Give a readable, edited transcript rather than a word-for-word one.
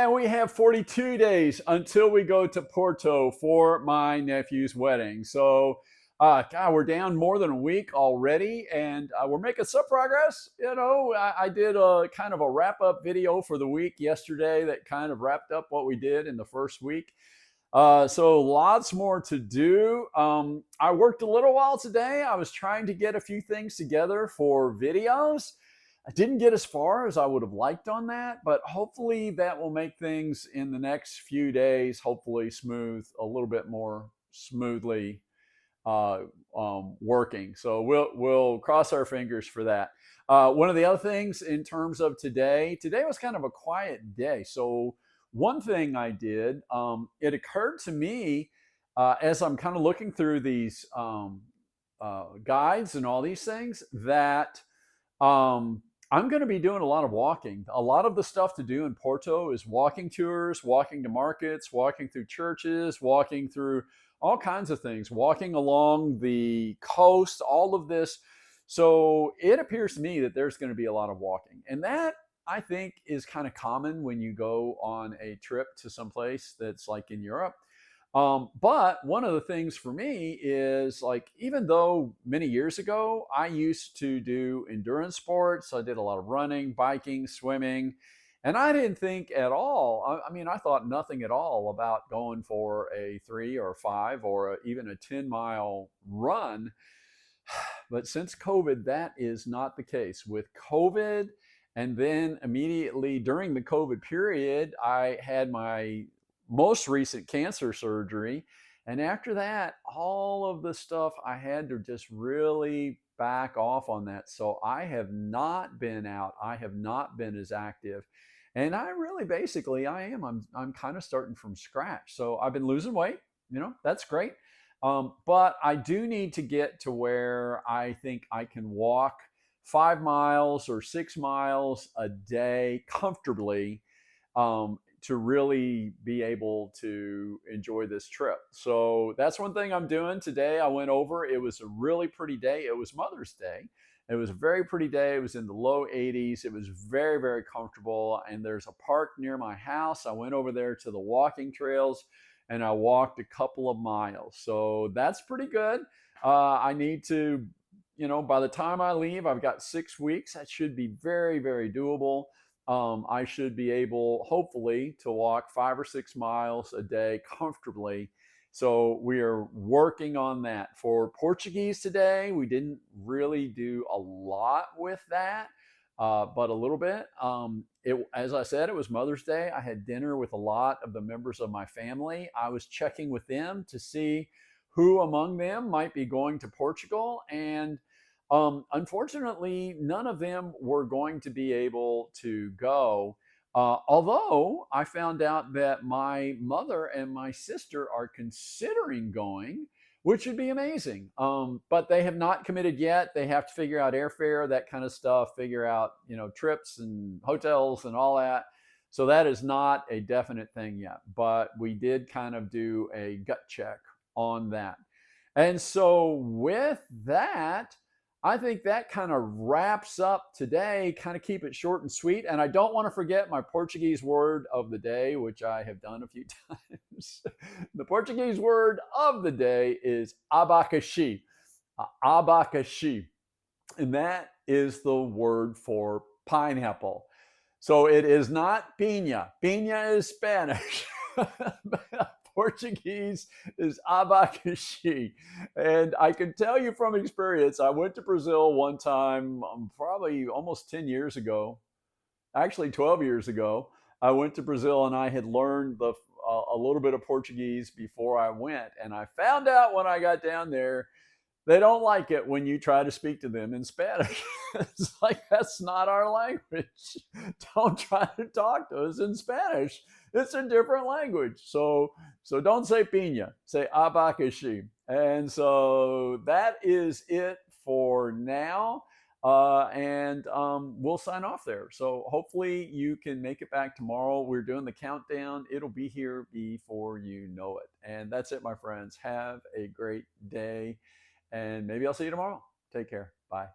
And we have 42 days until we go to Porto for my nephew's wedding. So, God, we're down more than a week already, and we're making some progress. I did a kind of a wrap up video for the week yesterday that kind of wrapped up what we did in the first week. So lots more to do. I worked a little while today. I was trying to get a few things together for videos. I didn't get as far as I would have liked on that, but hopefully that will make things in the next few days, hopefully smooth, a little bit more smoothly uh, working. So we'll cross our fingers for that. One of the other things in terms of today was kind of a quiet day. So one thing I did, it occurred to me as I'm kind of looking through these guides and all these things that I'm going to be doing a lot of walking. A lot of the stuff to do in Porto is walking tours, walking to markets, walking through churches, walking through all kinds of things, walking along the coast, all of this. So it appears to me that there's going to be a lot of walking. And that I think is kind of common when you go on a trip to someplace that's like in Europe. But one of the things for me is like, even though many years ago I used to do endurance sports, I did a lot of running, biking, swimming, and I didn't think at all. I mean, I thought nothing at all about going for a 3 or 5 or even a 10-mile run. But since COVID, that is not the case. With COVID, and then immediately during the COVID period, I had my most recent cancer surgery. And after that, all of the stuff I had to just really back off on that. So I have not been out. I have not been as active. And I really basically I am. I'm kind of starting from scratch. So I've been losing weight, that's great. But I do need to get to where I think I can walk 5 miles or 6 miles a day comfortably, to really be able to enjoy this trip. So that's one thing I'm doing today. I went over, it was a really pretty day. It was Mother's Day. It was a very pretty day. It was in the low 80s. It was very, very comfortable. And there's a park near my house. I went over there to the walking trails and I walked a couple of miles. So that's pretty good. I need to, by the time I leave, I've got 6 weeks. That should be very, very doable. I should be able, hopefully, to walk 5 or 6 miles a day comfortably. So we are working on that. For Portuguese today, we didn't really do a lot with that, but a little bit. As I said, it was Mother's Day. I had dinner with a lot of the members of my family. I was checking with them to see who among them might be going to Portugal. And unfortunately, none of them were going to be able to go. Although I found out that my mother and my sister are considering going, which would be amazing. But they have not committed yet. They have to figure out airfare, that kind of stuff, figure out, trips and hotels and all that. So that is not a definite thing yet. But we did kind of do a gut check on that. And so with that, I think that kind of wraps up today, kind of keep it short and sweet. And I don't want to forget my Portuguese word of the day, which I have done a few times. The Portuguese word of the day is abacaxi. Abacaxi. And that is the word for pineapple. So it is not piña. Piña is Spanish. Portuguese is abacaxi. And I can tell you from experience, I went to Brazil one time, probably almost 10 years ago, actually 12 years ago. I went to Brazil and I had learned a little bit of Portuguese before I went. And I found out when I got down there, they don't like it when you try to speak to them in Spanish. It's like, that's not our language. Don't try to talk to us in Spanish. It's a different language. So don't say piña, say abacaxi. And so that is it for now. And we'll sign off there. So hopefully you can make it back tomorrow. We're doing the countdown. It'll be here before you know it. And that's it, my friends. Have a great day. And maybe I'll see you tomorrow. Take care. Bye.